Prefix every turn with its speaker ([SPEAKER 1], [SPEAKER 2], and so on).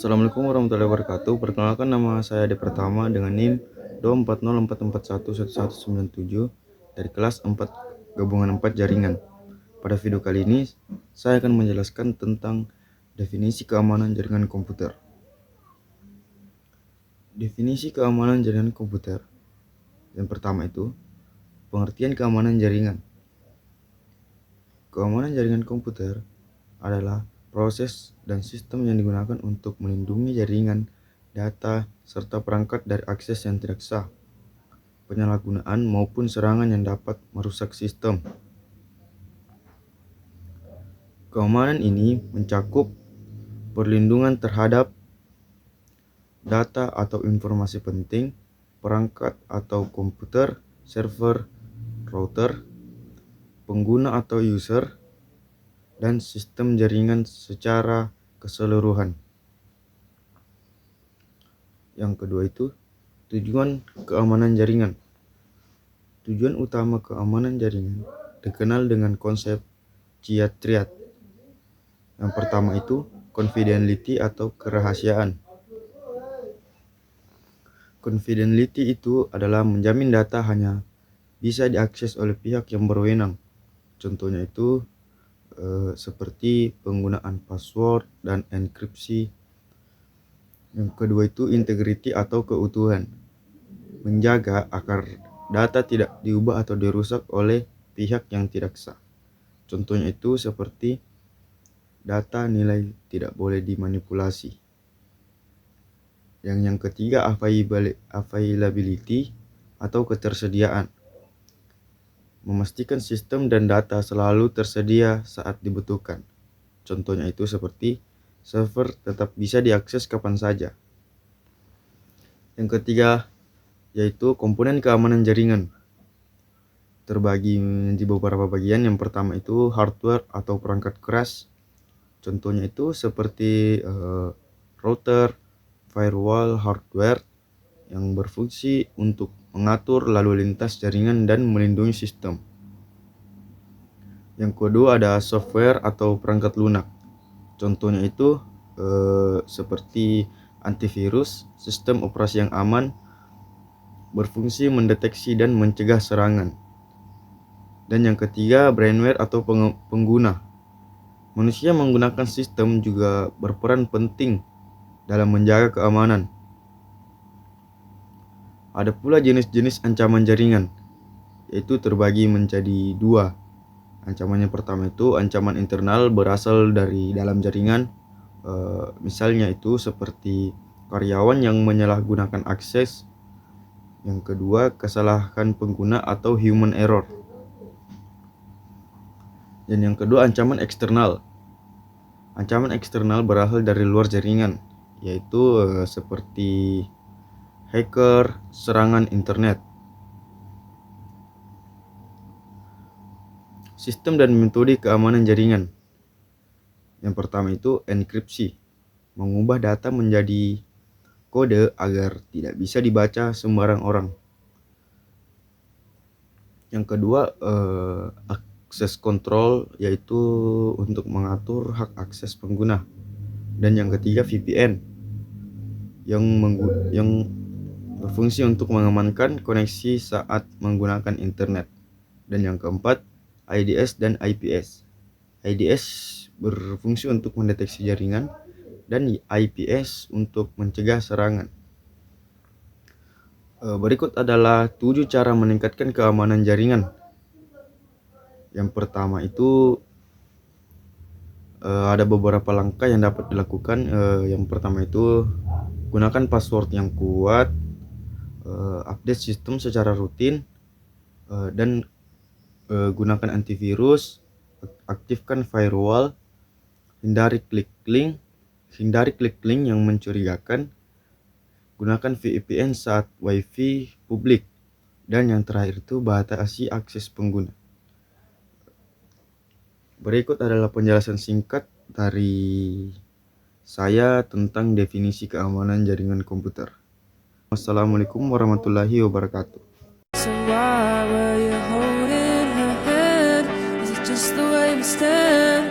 [SPEAKER 1] Assalamualaikum warahmatullahi wabarakatuh. Perkenalkan, nama saya Ade Pratama dengan NIM 24044411197 dari kelas 4 gabungan 4 jaringan. Pada video kali ini saya akan menjelaskan tentang definisi keamanan jaringan komputer. Definisi keamanan jaringan komputer. Yang pertama itu pengertian keamanan jaringan. Keamanan jaringan komputer adalah proses dan sistem yang digunakan untuk melindungi jaringan, data, serta perangkat dari akses yang tidak sah, penyalahgunaan maupun serangan yang dapat merusak sistem. Keamanan ini mencakup perlindungan terhadap data atau informasi penting, perangkat atau komputer, server, router, pengguna atau user, dan sistem jaringan secara keseluruhan. Yang kedua itu tujuan keamanan jaringan. Tujuan utama keamanan jaringan dikenal dengan konsep triad. Yang pertama itu confidentiality atau kerahasiaan. Confidentiality itu adalah menjamin data hanya bisa diakses oleh pihak yang berwenang. Contohnya itu seperti penggunaan password dan enkripsi. Yang kedua itu integrity atau keutuhan, menjaga agar data tidak diubah atau dirusak oleh pihak yang tidak sah. Contohnya itu seperti data nilai tidak boleh dimanipulasi. Yang ketiga availability atau ketersediaan, memastikan sistem dan data selalu tersedia saat dibutuhkan. Contohnya itu seperti server tetap bisa diakses kapan saja. Yang ketiga yaitu komponen keamanan jaringan, terbagi menjadi beberapa bagian. Yang pertama itu hardware atau perangkat keras. Contohnya itu seperti router, firewall, hardware yang berfungsi untuk mengatur lalu lintas jaringan dan melindungi sistem. Yang kedua ada software atau perangkat lunak. Contohnya itu seperti antivirus, sistem operasi yang aman, berfungsi mendeteksi dan mencegah serangan. Dan yang ketiga brainware atau pengguna. Manusia menggunakan sistem juga berperan penting dalam menjaga keamanan. Ada pula jenis-jenis ancaman jaringan, yaitu terbagi menjadi dua. Ancaman yang pertama itu ancaman internal berasal dari dalam jaringan. Misalnya itu seperti karyawan yang menyalahgunakan akses. Yang kedua kesalahan pengguna atau human error. Dan yang kedua ancaman eksternal. Ancaman eksternal berasal dari luar jaringan, yaitu seperti hacker, serangan internet. Sistem dan metode keamanan jaringan. Yang pertama itu enkripsi, mengubah data menjadi kode agar tidak bisa dibaca sembarang orang. Yang kedua akses control, yaitu untuk mengatur hak akses pengguna. Dan yang ketiga VPN, yang berfungsi untuk mengamankan koneksi saat menggunakan internet. Dan yang keempat IDS dan IPS. IDS berfungsi untuk mendeteksi jaringan dan IPS untuk mencegah serangan. Berikut adalah 7 cara meningkatkan keamanan jaringan. Yang pertama itu ada beberapa langkah yang dapat dilakukan. Yang pertama itu gunakan password yang kuat, update sistem secara rutin, dan gunakan antivirus, aktifkan firewall, hindari klik link yang mencurigakan, gunakan VPN saat WiFi publik, dan yang terakhir itu batasi akses pengguna. Berikut adalah penjelasan singkat dari saya tentang definisi keamanan jaringan komputer. Wassalamualaikum warahmatullahi wabarakatuh.
[SPEAKER 2] So why were you holding her hand? Is it just the way we stand?